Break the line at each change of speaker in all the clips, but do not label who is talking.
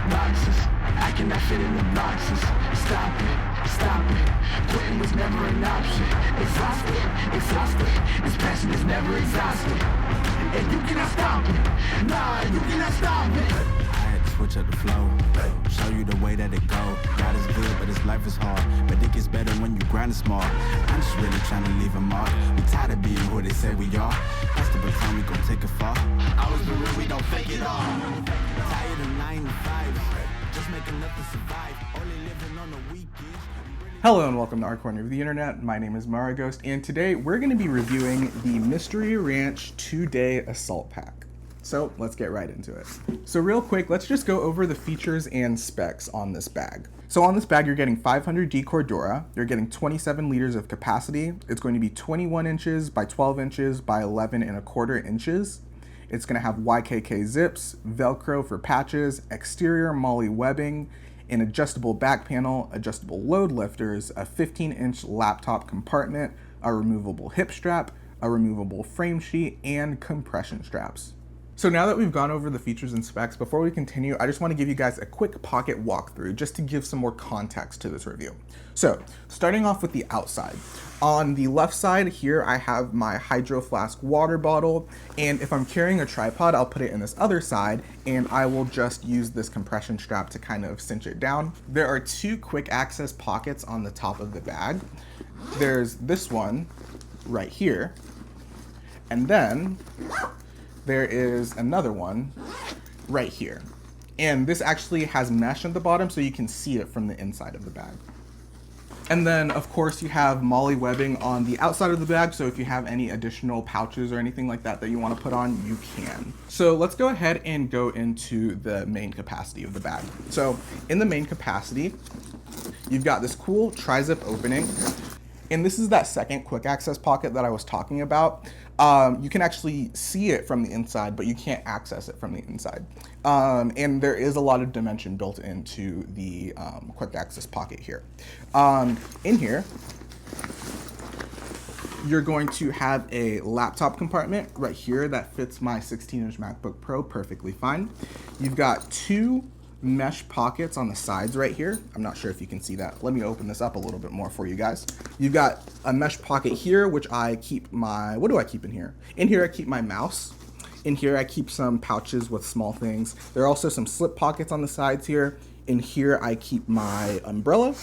obnoxious, acting that fit and obnoxious. Stop it, quitting was never an option. Exhausted, this passion is never exhausted. And you cannot stop it, nah, you cannot stop it.
I had to switch up the flow, show you the way that it go. God is good, but his life is hard. But it gets better when you grind it smart. I'm just really trying to leave a mark. We tired of being who they say we are. That's the baton, we gon' take it far. Always been real, we don't fake it all. Tired of 9 to 5, just make enough to survive. Only living on the weekends.
Hello and welcome to our corner of the internet. My name is Maraghost, and today we're going to be reviewing the Mystery Ranch 2-Day Assault Pack. So let's get right into it. So real quick, let's just go over the features and specs on this bag. So on this bag, you're getting 500D Cordura, you're getting 27 liters of capacity. It's going to be 21 inches by 12 inches by 11.25 inches. It's going to have YKK zips, Velcro for patches, exterior MOLLE webbing, an adjustable back panel, adjustable load lifters, a 15-inch laptop compartment, a removable hip strap, a removable frame sheet, and compression straps. So now that we've gone over the features and specs, before we continue, I just want to give you guys a quick pocket walkthrough just to give some more context to this review. So starting off with the outside. On the left side here, I have my Hydro Flask water bottle, and if I'm carrying a tripod, I'll put it in this other side, and I will just use this compression strap to kind of cinch it down. There are two quick access pockets on the top of the bag. There's this one right here, and then there is another one right here. And this actually has mesh at the bottom so you can see it from the inside of the bag. And then of course you have MOLLE webbing on the outside of the bag, so if you have any additional pouches or anything like that that you want to put on, you can. So let's go ahead and go into the main capacity of the bag. So in the main capacity, you've got this cool tri-zip opening. And this is that second quick access pocket that I was talking about. You can actually see it from the inside, but you can't access it from the inside. And there is a lot of dimension built into the quick access pocket here. In here, you're going to have a laptop compartment right here that fits my 16-inch MacBook Pro perfectly fine. You've got two mesh pockets on the sides right here. I'm not sure if you can see that. Let me open this up a little bit more for you guys. You've got a mesh pocket here, which I keep my, what do I keep in here? In here I keep my mouse. In here I keep some pouches with small things. There are also some slip pockets on the sides here. In here I keep my umbrella.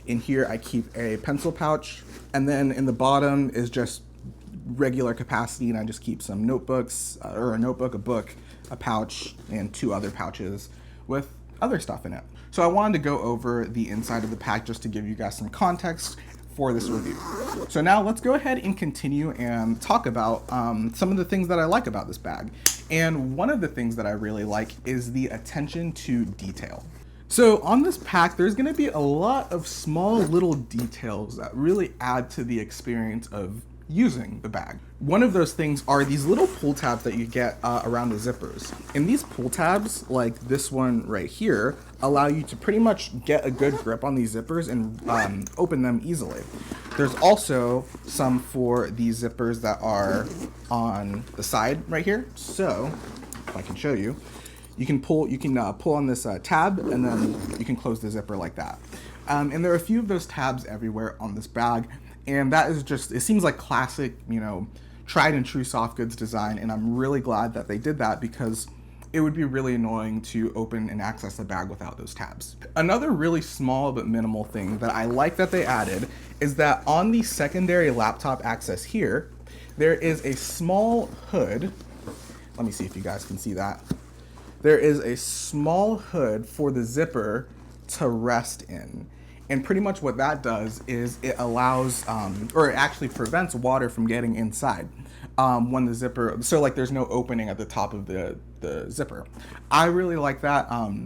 In here I keep a pencil pouch. And then in the bottom is just regular capacity, and I just keep some notebooks, or a notebook, a book, a pouch, and two other pouches with other stuff in it. So I wanted to go over the inside of the pack just to give you guys some context for this review. So now let's go ahead and continue and talk about some of the things that I like about this bag. And one of the things that I really like is the attention to detail. So on this pack, there's gonna be a lot of small little details that really add to the experience of using the bag. One of those things are these little pull tabs that you get around the zippers. And these pull tabs, like this one right here, allow you to pretty much get a good grip on these zippers and open them easily. There's also some for these zippers that are on the side right here. So if I can show you, you can pull on this tab, and then you can close the zipper like that. And there are a few of those tabs everywhere on this bag. And that is just, it seems like classic, you know, tried and true soft goods design. And I'm really glad that they did that, because it would be really annoying to open and access the bag without those tabs. Another really small but minimal thing that I like that they added is that on the secondary laptop access here, there is a small hood. Let me see if you guys can see that. There is a small hood for the zipper to rest in. And pretty much what that does is it allows, or it actually prevents water from getting inside when the zipper, so like there's no opening at the top of the zipper. I really like that.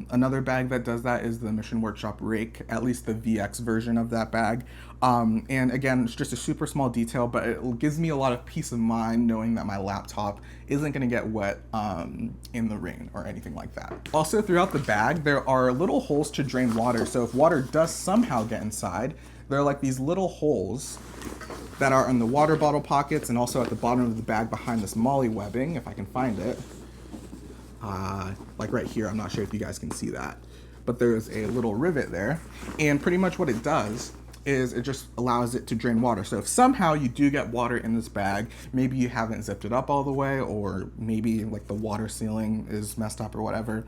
Another bag that does that is the Mission Workshop Rake, at least the VX version of that bag. And again, it's just a super small detail, but it gives me a lot of peace of mind knowing that my laptop isn't gonna get wet in the rain or anything like that. Also, throughout the bag, there are little holes to drain water. So if water does somehow get inside, there are like these little holes that are in the water bottle pockets and also at the bottom of the bag behind this MOLLE webbing, if I can find it. like right here. I'm not sure if you guys can see that, but there's a little rivet there. And pretty much what it does is it just allows it to drain water. So if somehow you do get water in this bag, maybe you haven't zipped it up all the way, or maybe like the water sealing is messed up or whatever,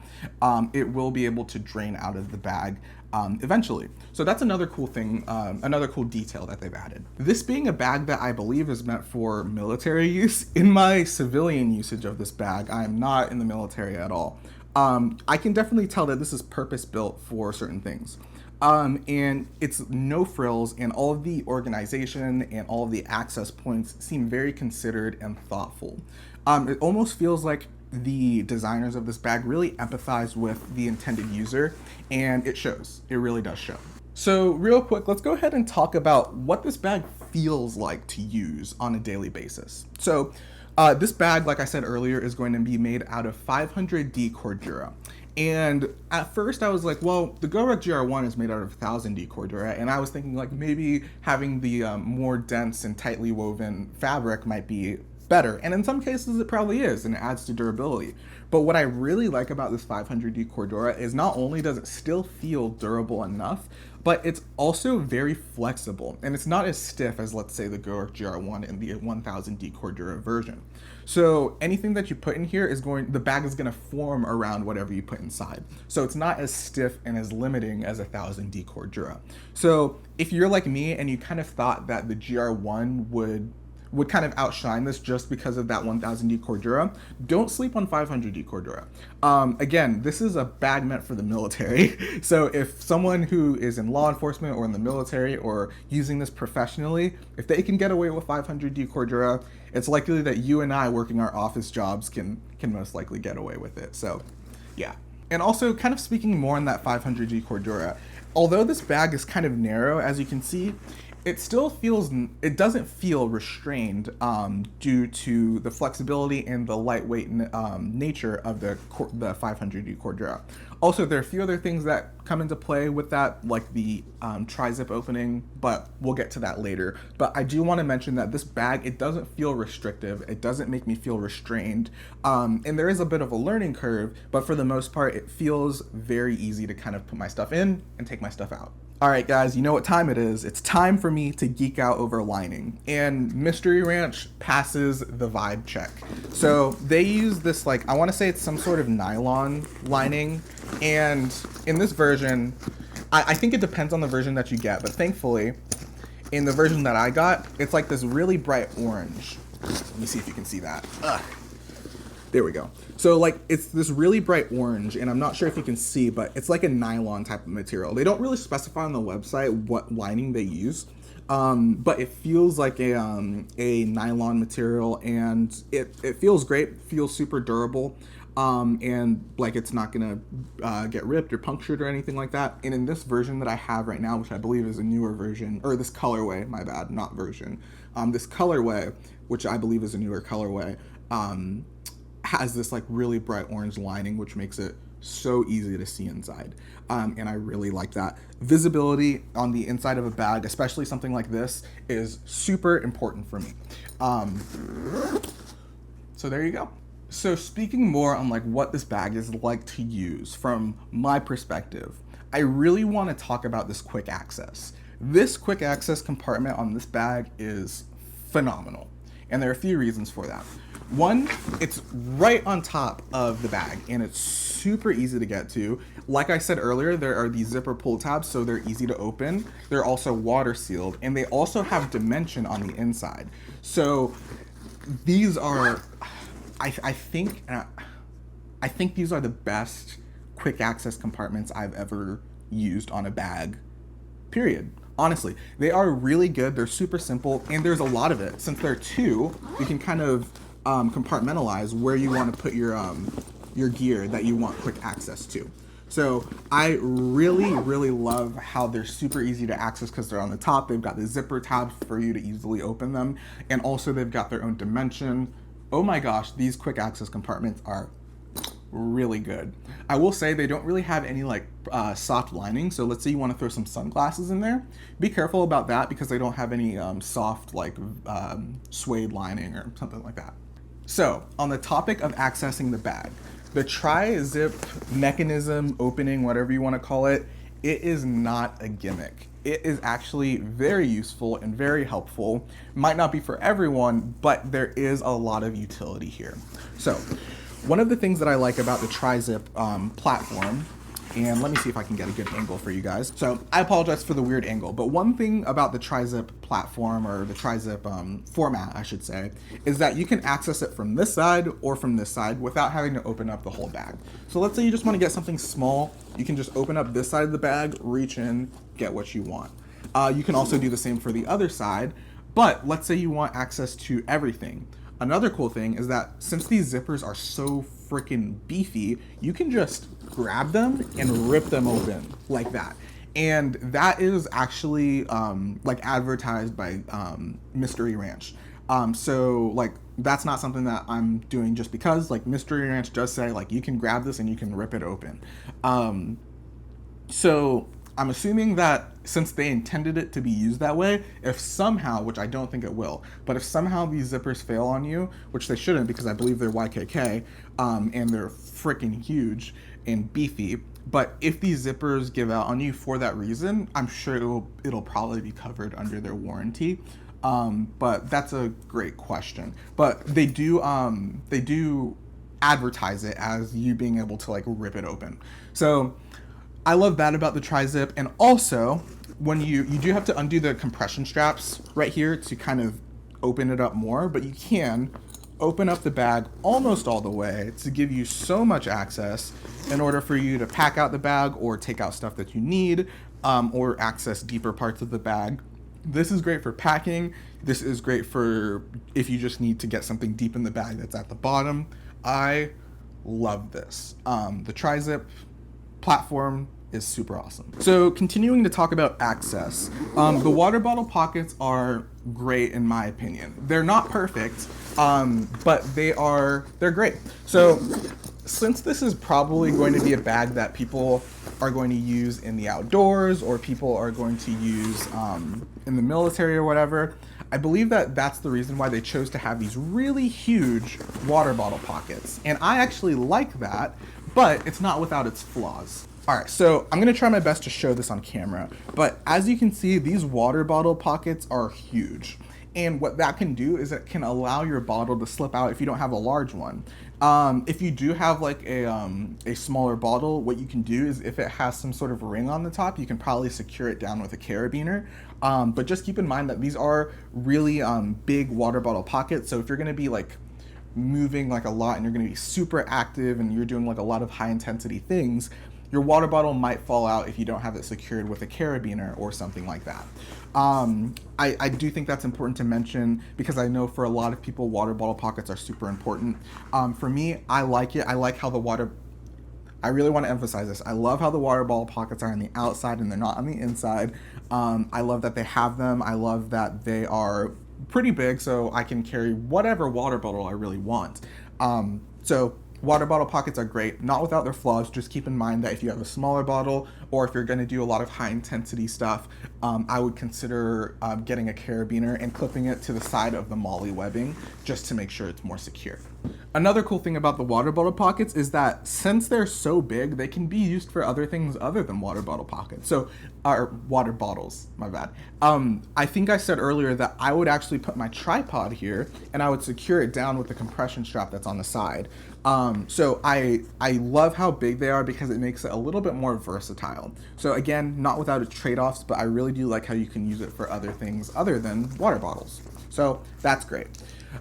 it will be able to drain out of the bag eventually. So that's another cool thing, another cool detail that they've added. This being a bag that I believe is meant for military use, in my civilian usage of this bag, I am not in the military at all. I can definitely tell that this is purpose built for certain things. And it's no frills, and all of the organization and all of the access points seem very considered and thoughtful. It almost feels like the designers of this bag really empathize with the intended user, and it shows. It really does show. So real quick, let's go ahead and talk about what this bag feels like to use on a daily basis. So this bag, like I said earlier, is going to be made out of 500D Cordura. And at first I was like, well, the GoRuck GR1 is made out of 1000D Cordura, and I was thinking like maybe having the more dense and tightly woven fabric might be better. And in some cases it probably is, and it adds to durability. But what I really like about this 500D Cordura is not only does it still feel durable enough, but it's also very flexible, and it's not as stiff as, let's say, the GoRuck GR1 and the 1000D Cordura version. So anything that you put in here the bag is gonna form around whatever you put inside. So it's not as stiff and as limiting as a 1000D Cordura. So if you're like me and you kind of thought that the GR1 would kind of outshine this just because of that 1000D Cordura, don't sleep on 500D Cordura. Again, this is a bag meant for the military. So if someone who is in law enforcement or in the military or using this professionally, if they can get away with 500D Cordura, it's likely that you and I working our office jobs can most likely get away with it. So yeah. And also kind of speaking more on that 500D Cordura, although this bag is kind of narrow, as you can see, it doesn't feel restrained due to the flexibility and the lightweight nature of the 500D Cordura. Also, there are a few other things that come into play with that, like the tri-zip opening, but we'll get to that later. But I do want to mention that this bag, it doesn't feel restrictive. It doesn't make me feel restrained. And there is a bit of a learning curve, but for the most part, it feels very easy to kind of put my stuff in and take my stuff out. All right, guys, you know what time it is. It's time for me to geek out over lining, and Mystery Ranch passes the vibe check. So they use this, like, I want to say it's some sort of nylon lining, and in this version, I think it depends on the version that you get, but thankfully, in the version that I got, it's like this really bright orange. Let me see if you can see that. There we go. So like it's this really bright orange, and I'm not sure if you can see, but it's like a nylon type of material. They don't really specify on the website what lining they use, but it feels like a nylon material, and it feels great, feels super durable, and like it's not gonna get ripped or punctured or anything like that. And in this version that I have right now, which I believe is a newer version, or this colorway, my bad, not version, this colorway, which I believe is a newer colorway, has this like really bright orange lining, which makes it so easy to see inside. And I really like that. Visibility on the inside of a bag, especially something like this, is super important for me. So there you go. So speaking more on like what this bag is like to use from my perspective, I really want to talk about this quick access. This quick access compartment on this bag is phenomenal. And there are a few reasons for that. One, it's right on top of the bag, and it's super easy to get to. Like I said earlier, there are these zipper pull tabs, so they're easy to open. They're also water sealed, and they also have dimension on the inside. So these are, I think these are the best quick access compartments I've ever used on a bag, period. Honestly, they are really good. They're super simple, and there's a lot of it. Since there are two, you can kind of compartmentalize where you want to put your gear that you want quick access to. So I really love how they're super easy to access because they're on the top. They've got the zipper tabs for you to easily open them, and also they've got their own dimension. Oh my gosh, these quick access compartments are really good. I will say they don't really have any like soft lining. So let's say you want to throw some sunglasses in there. Be careful about that because they don't have any soft like suede lining or something like that. So on the topic of accessing the bag, the tri-zip mechanism, opening, whatever you want to call it, it is not a gimmick. It is actually very useful and very helpful. Might not be for everyone, but there is a lot of utility here. So one of the things that I like about the tri-zip platform, and let me see if I can get a good angle for you guys. So I apologize for the weird angle, but one thing about the tri-zip platform, or the tri-zip format, I should say, is that you can access it from this side or from this side without having to open up the whole bag. So let's say you just want to get something small, you can just open up this side of the bag, reach in, get what you want. You can also do the same for the other side, but let's say you want access to everything. Another cool thing is that since these zippers are so freaking beefy, you can just grab them and rip them open like that. And that is actually like advertised by Mystery Ranch. So like that's not something that I'm doing just because, like, Mystery Ranch does say like you can grab this and you can rip it open. So I'm assuming that since they intended it to be used that way, if somehow, which I don't think it will, but if somehow these zippers fail on you, which they shouldn't because I believe they're YKK, and they're freaking huge and beefy, but if these zippers give out on you for that reason, I'm sure it'll probably be covered under their warranty. But that's a great question. But they do advertise it as you being able to like rip it open. So I love that about the tri-zip. And also, when you do have to undo the compression straps right here to kind of open it up more, but you can open up the bag almost all the way to give you so much access in order for you to pack out the bag or take out stuff that you need, or access deeper parts of the bag. This is great for packing. This is great for if you just need to get something deep in the bag that's at the bottom. I love this. The tri-zip platform is super awesome. So continuing to talk about access, the water bottle pockets are great in my opinion. They're not perfect, but they're great. So since this is probably going to be a bag that people are going to use in the outdoors, or people are going to use in the military or whatever, I believe that that's the reason why they chose to have these really huge water bottle pockets. And I actually like that, but it's not without its flaws. All right, so I'm gonna try my best to show this on camera, but as you can see, these water bottle pockets are huge. And what that can do is it can allow your bottle to slip out if you don't have a large one. If you do have like a smaller bottle, what you can do is if it has some sort of ring on the top, you can probably secure it down with a carabiner. But just keep in mind that these are really big water bottle pockets. So if you're gonna be like moving like a lot and you're gonna be super active and you're doing like a lot of high intensity things, your water bottle might fall out if you don't have it secured with a carabiner or something like that. I do think that's important to mention because I know for a lot of people, water bottle pockets are super important. For me, I like it. I like how I really want to emphasize this. I love how the water bottle pockets are on the outside and they're not on the inside. I love that they have them. I love that they are pretty big, so I can carry whatever water bottle I really want. So water bottle pockets are great, not without their flaws. Just keep in mind that if you have a smaller bottle or if you're going to do a lot of high intensity stuff, I would consider getting a carabiner and clipping it to the side of the MOLLE webbing just to make sure it's more secure. Another cool thing about the water bottle pockets is that since they're so big, they can be used for other things other than water bottle pockets. So, or water bottles, my bad. I think I said earlier that I would actually put my tripod here and I would secure it down with the compression strap that's on the side. So I love how big they are because it makes it a little bit more versatile. So again, not without its trade-offs, but I really do like how you can use it for other things other than water bottles. So that's great.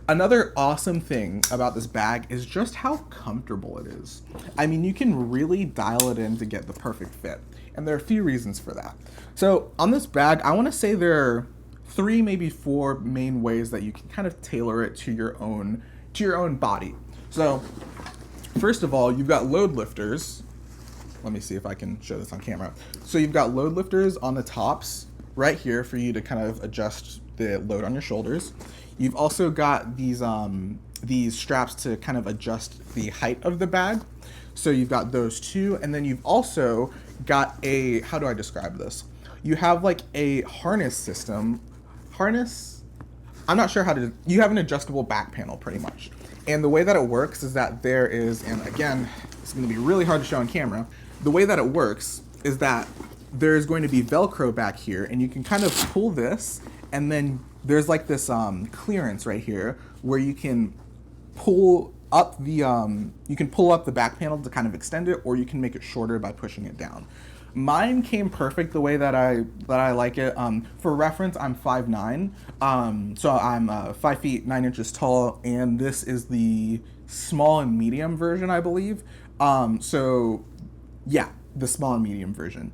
Another awesome thing about this bag is just how comfortable it is. I mean, you can really dial it in to get the perfect fit. And there are a few reasons for that. So on this bag, I want to say there are 3, maybe 4 main ways that you can kind of tailor it to your own body. So first of all, you've got load lifters. Let me see if I can show this on camera. So you've got load lifters on the tops right here for you to kind of adjust the load on your shoulders. You've also got these straps to kind of adjust the height of the bag. So you've got those two. And then you've also got a, how do I describe this? You have like a harness system. I'm not sure how to, you have an adjustable back panel pretty much. And the way that it works is that there is, and again, it's going to be really hard to show on camera. The way that it works is that there's going to be Velcro back here, and you can kind of pull this, and then there's like this clearance right here where you can pull up the back panel to kind of extend it, or you can make it shorter by pushing it down. Mine came perfect the way that I like it. For reference, I'm 5'9", so I'm 5 feet 9 inches tall, and this is the small and medium version, I believe. So yeah, the small and medium version.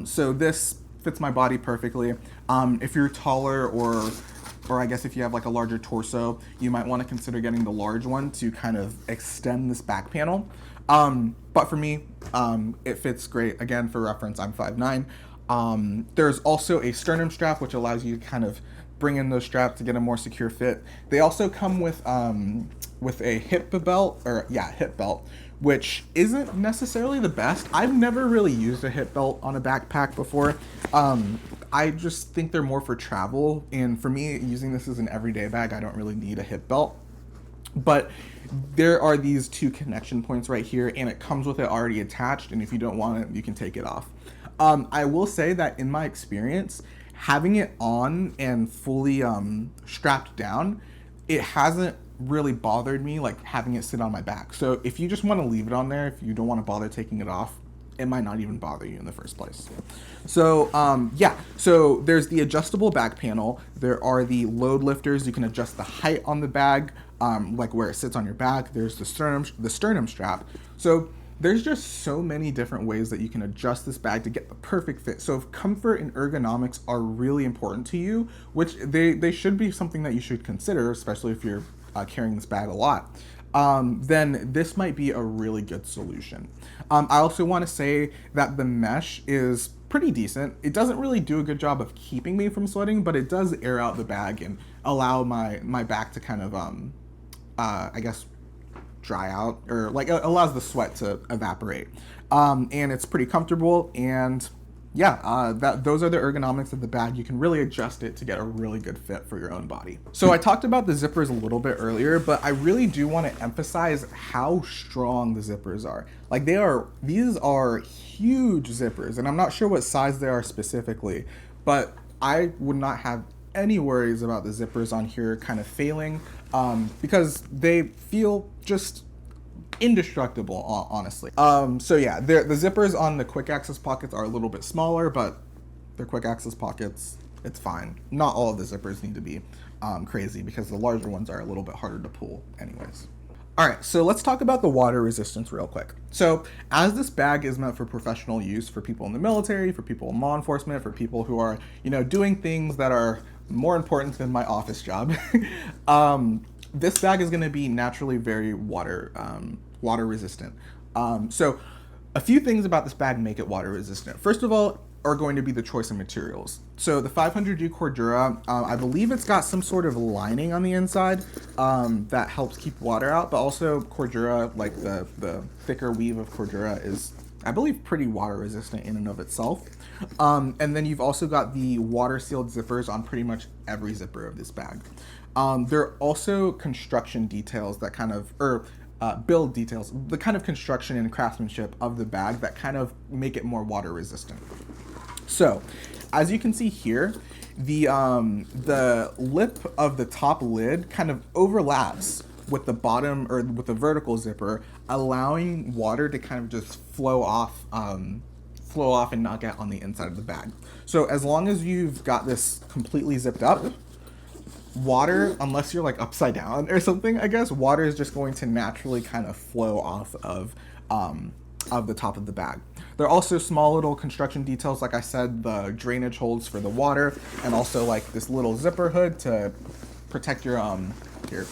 So this fits my body perfectly. If you're taller, or I guess if you have like a larger torso, you might want to consider getting the large one to kind of extend this back panel. But for me, it fits great. Again, for reference, I'm 5'9". There's also a sternum strap, which allows you to kind of bring in those straps to get a more secure fit. They also come with a hip belt, which isn't necessarily the best. I've never really used a hip belt on a backpack before. I just think they're more for travel, and for me, using this as an everyday bag, I don't really need a hip belt. But there are these two connection points right here, and it comes with it already attached, and if you don't want it, you can take it off. I will say that in my experience, having it on and fully strapped down, it hasn't really bothered me like having it sit on my back. So if you just want to leave it on there, if you don't want to bother taking it off, it might not even bother you in the first place. So so there's the adjustable back panel. There are the load lifters. You can adjust the height on the bag, like where it sits on your back. There's the sternum strap. So there's just so many different ways that you can adjust this bag to get the perfect fit. So if comfort and ergonomics are really important to you, which they should be something that you should consider, especially if you're carrying this bag a lot, then this might be a really good solution. I also want to say that the mesh is pretty decent. It doesn't really do a good job of keeping me from sweating, but it does air out the bag and allow my back to kind of, I guess, dry out, or like it allows the sweat to evaporate. And it's pretty comfortable, and yeah, those are the ergonomics of the bag. You can really adjust it to get a really good fit for your own body. So I talked about the zippers a little bit earlier, but I really do want to emphasize how strong the zippers are. Like these are huge zippers, and I'm not sure what size they are specifically, but I would not have any worries about the zippers on here kind of failing, because they feel just indestructible, honestly. So yeah, the zippers on the quick access pockets are a little bit smaller, but they're quick access pockets. It's fine. Not all of the zippers need to be crazy, because the larger ones are a little bit harder to pull anyways. All right, so let's talk about the water resistance real quick. So as this bag is meant for professional use, for people in the military, for people in law enforcement, for people who are, doing things that are more important than my office job, this bag is going to be naturally very water resistant. So a few things about this bag make it water resistant. First of all, are going to be the choice of materials. So the 500U Cordura, I believe it's got some sort of lining on the inside that helps keep water out, but also Cordura, like the thicker weave of Cordura, is, I believe, pretty water resistant in and of itself. And then you've also got the water sealed zippers on pretty much every zipper of this bag. There are also construction details that kind of, build details, the kind of construction and craftsmanship of the bag that kind of make it more water resistant. So, as you can see here, the lip of the top lid kind of overlaps with the bottom, or with the vertical zipper, allowing water to kind of just flow off and not get on the inside of the bag. So as long as you've got this completely zipped up, water, unless you're like upside down or something, I guess, water is just going to naturally kind of flow off of the top of the bag. There are also small little construction details, like I said, the drainage holes for the water, and also like this little zipper hood to protect your, here,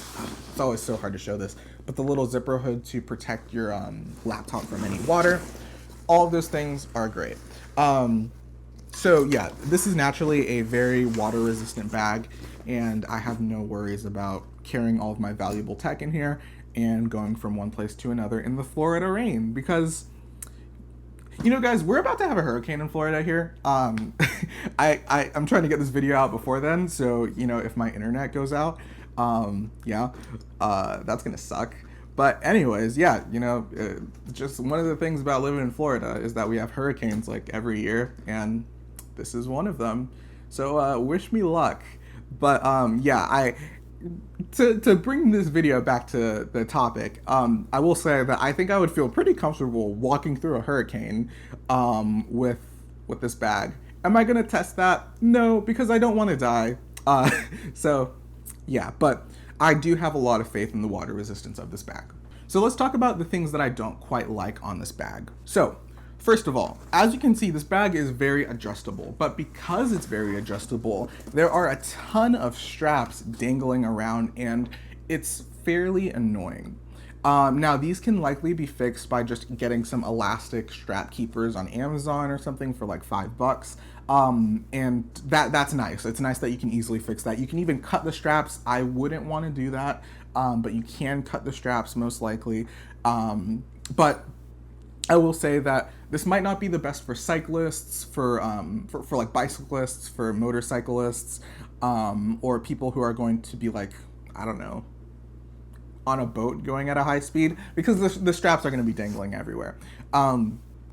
it's always so hard to show this, but the little zipper hood to protect your laptop from any water. All of those things are great. So yeah, this is naturally a very water resistant bag, and I have no worries about carrying all of my valuable tech in here and going from one place to another in the Florida rain, because guys, we're about to have a hurricane in Florida here. I'm trying to get this video out before then, so if my internet goes out, Yeah, that's gonna suck. But anyways, yeah, just one of the things about living in Florida is that we have hurricanes like every year, and this is one of them. So wish me luck. But yeah, to bring this video back to the topic, I will say that I think I would feel pretty comfortable walking through a hurricane with this bag. Am I gonna test that? No, because I don't want to die. So yeah, but I do have a lot of faith in the water resistance of this bag. So let's talk about the things that I don't quite like on this bag. So first of all, as you can see, this bag is very adjustable, but because it's very adjustable, there are a ton of straps dangling around, and it's fairly annoying. Now, these can likely be fixed by just getting some elastic strap keepers on Amazon or something for like $5. And that's nice. It's nice that you can easily fix that. You can even cut the straps. I wouldn't want to do that, but you can cut the straps most likely. But I will say that this might not be the best for cyclists, for like bicyclists, for motorcyclists, or people who are going to be like, I don't know, on a boat going at a high speed, because the straps are going to be dangling everywhere.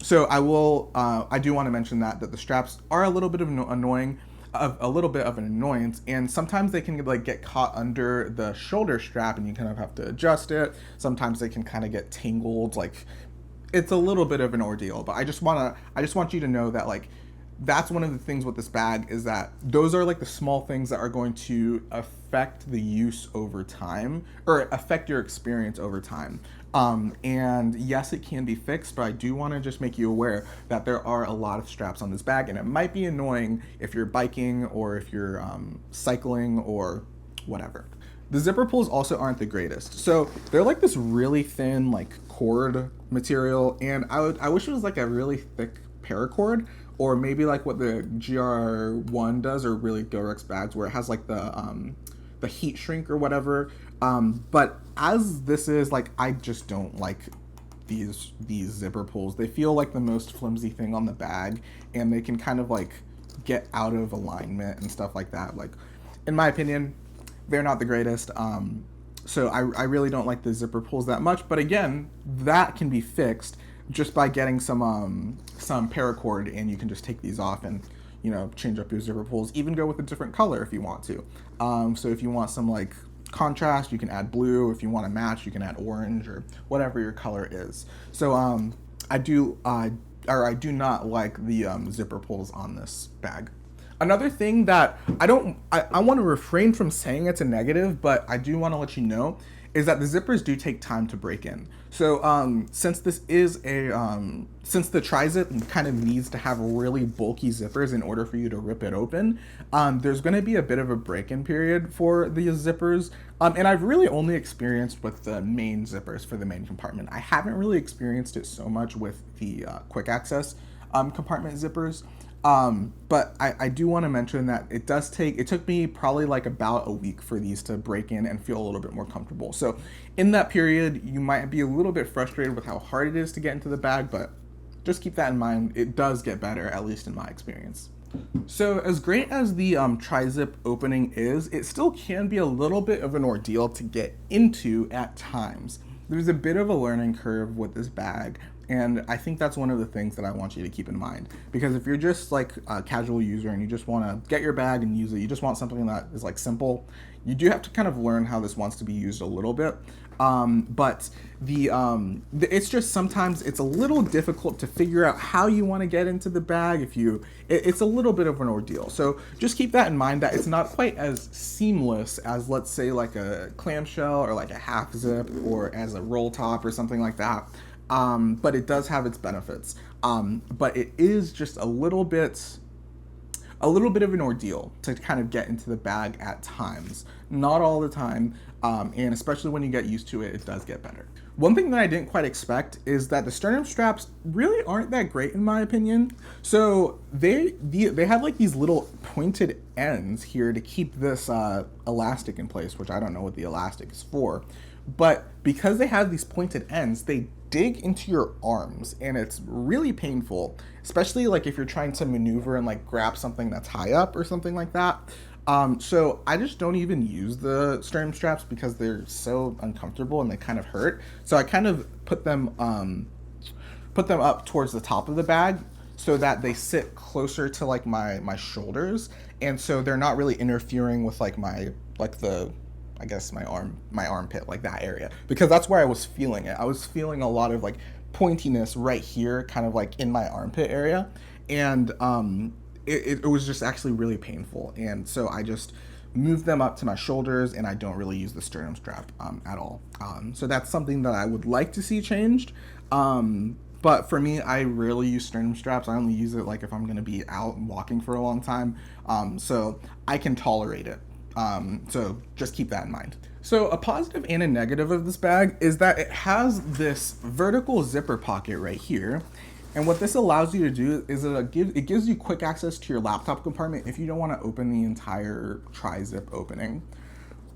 So I do want to mention that the straps are a little bit of a little bit of an annoyance, and sometimes they can like get caught under the shoulder strap, and you kind of have to adjust it. Sometimes they can kind of get tangled, like it's a little bit of an ordeal. But I just want you to know that like that's one of the things with this bag, is that those are like the small things that are going to affect the use over time, or affect your experience over time. And yes, it can be fixed, but I do want to just make you aware that there are a lot of straps on this bag, and it might be annoying if you're biking or if you're cycling or whatever. The zipper pulls also aren't the greatest. So they're like this really thin like cord material, and I wish it was like a really thick paracord, or maybe like what the GR1 does, or really Gorex bags, where it has like the heat shrink or whatever. But as this is, like, I just don't like these zipper pulls. They feel like the most flimsy thing on the bag, and they can kind of like get out of alignment and stuff like that. Like, in my opinion, they're not the greatest. So I really don't like the zipper pulls that much. But again, that can be fixed just by getting some paracord, and you can just take these off and, change up your zipper pulls. Even go with a different color if you want to. So if you want some like contrast, you can add blue. If you want to match, you can add orange, or whatever your color is. So I do not like the zipper pulls on this bag. Another thing that I want to refrain from saying it's a negative, but I do want to let you know, is that the zippers do take time to break in. So since this is since the tri-zip kind of needs to have really bulky zippers in order for you to rip it open, there's going to be a bit of a break-in period for the zippers. And I've really only experienced with the main zippers for the main compartment. I haven't really experienced it so much with the quick access compartment zippers. But I do want to mention that it took me probably like about a week for these to break in and feel a little bit more comfortable. So in that period, you might be a little bit frustrated with how hard it is to get into the bag, but just keep that in mind. It does get better, at least in my experience. So as great as the tri-zip opening is, it still can be a little bit of an ordeal to get into at times. There's a bit of a learning curve with this bag, and I think that's one of the things that I want you to keep in mind. Because if you're just like a casual user and you just want to get your bag and use it, you just want something that is like simple, you do have to kind of learn how this wants to be used a little bit. But it's just sometimes it's a little difficult to figure out how you want to get into the bag. It's a little bit of an ordeal. So just keep that in mind, that it's not quite as seamless as, let's say, like a clamshell or like a half zip or as a roll top or something like that. But it does have its benefits. But it is just a little bit of an ordeal to kind of get into the bag at times. Not all the time, and especially when you get used to it, it does get better. One thing that I didn't quite expect is that the sternum straps really aren't that great in my opinion. So they have like these little pointed ends here to keep this elastic in place, which I don't know what the elastic is for. But because they have these pointed ends, they dig into your arms, and it's really painful, especially like if you're trying to maneuver and like grab something that's high up or something like that. So I just don't even use the sternum straps because they're so uncomfortable and they kind of hurt. So I kind of put them up towards the top of the bag so that they sit closer to like my shoulders, and so they're not really interfering with like my I guess my armpit, like that area, because that's where I was feeling it. I was feeling a lot of like pointiness right here, kind of like in my armpit area, and it was just actually really painful. And so I just moved them up to my shoulders, and I don't really use the sternum strap at all. So that's something that I would like to see changed. But for me, I rarely use sternum straps. I only use it like if I'm gonna be out and walking for a long time. So I can tolerate it. So just keep that in mind. So a positive and a negative of this bag is that it has this vertical zipper pocket right here. And what this allows you to do is it gives you quick access to your laptop compartment if you don't want to open the entire tri-zip opening.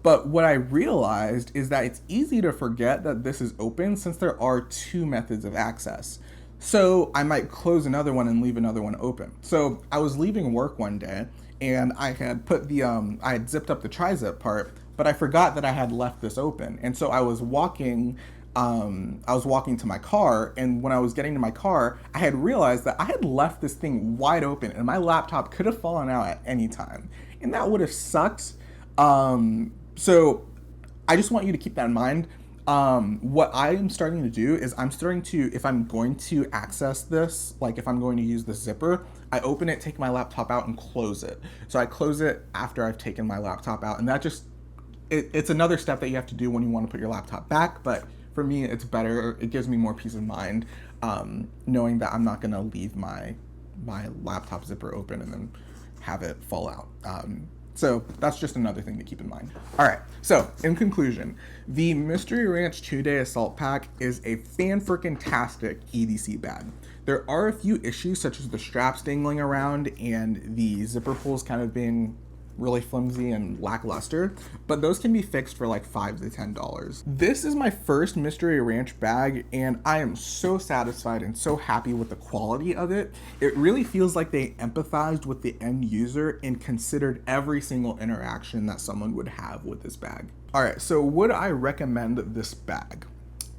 But what I realized is that it's easy to forget that this is open since there are two methods of access. So I might close another one and leave another one open. So I was leaving work one day and I had put I had zipped up the tri-zip part, but I forgot that I had left this open. And so I was walking to my car, and when I was getting to my car, I had realized that I had left this thing wide open and my laptop could have fallen out at any time. And that would have sucked. So I just want you to keep that in mind. What I am starting to do is if I'm going to access this, like if I'm going to use the zipper, I open it, take my laptop out, and close it. So I close it after I've taken my laptop out, and that just, it's another step that you have to do when you want to put your laptop back, but for me, it's better. It gives me more peace of mind, knowing that I'm not gonna leave my laptop zipper open and then have it fall out. So that's just another thing to keep in mind. All right, so in conclusion, the Mystery Ranch 2-Day Assault Pack is a fan-freaking-tastic EDC bag. There are a few issues such as the straps dangling around and the zipper pulls kind of being really flimsy and lackluster, but those can be fixed for like $5 to $10. This is my first Mystery Ranch bag, and I am so satisfied and so happy with the quality of it. It really feels like they empathized with the end user and considered every single interaction that someone would have with this bag. All right, so would I recommend this bag?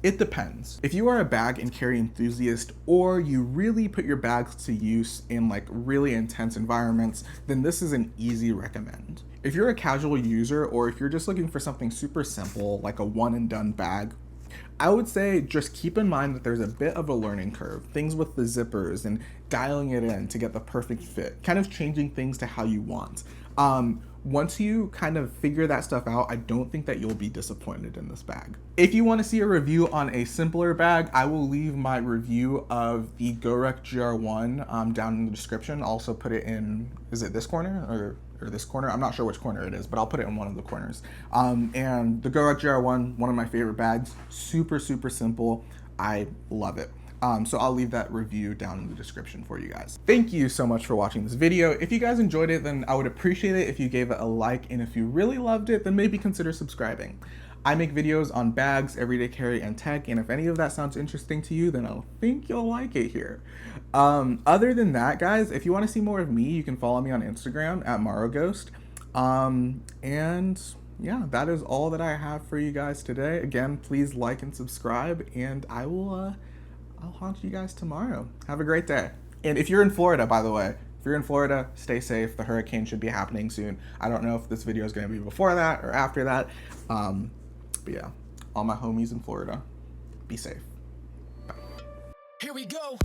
It depends. If you are a bag and carry enthusiast, or you really put your bags to use in like really intense environments, then this is an easy recommend. If you're a casual user, or if you're just looking for something super simple, like a one and done bag, I would say just keep in mind that there's a bit of a learning curve. Things with the zippers and dialing it in to get the perfect fit, kind of changing things to how you want. Once you kind of figure that stuff out, I don't think that you'll be disappointed in this bag. If you want to see a review on a simpler bag, I will leave my review of the GoRuck GR1 down in the description. I'll also put it in, is it this corner or this corner? I'm not sure which corner it is, but I'll put it in one of the corners. And the GoRuck GR1, one of my favorite bags, super, super simple. I love it. So I'll leave that review down in the description for you guys. Thank you so much for watching this video. If you guys enjoyed it, then I would appreciate it if you gave it a like, and if you really loved it, then maybe consider subscribing. I make videos on bags, everyday carry, and tech, and if any of that sounds interesting to you, then I think you'll like it here. Other than that, guys, if you want to see more of me, you can follow me on Instagram at MaroGhost. And yeah, that is all that I have for you guys today. Again, please like and subscribe, and I'll haunt you guys tomorrow. Have a great day. And if you're in Florida, by the way, if you're in Florida, stay safe. The hurricane should be happening soon. I don't know if this video is going to be before that or after that. But yeah, all my homies in Florida, be safe. Bye.
Here we go.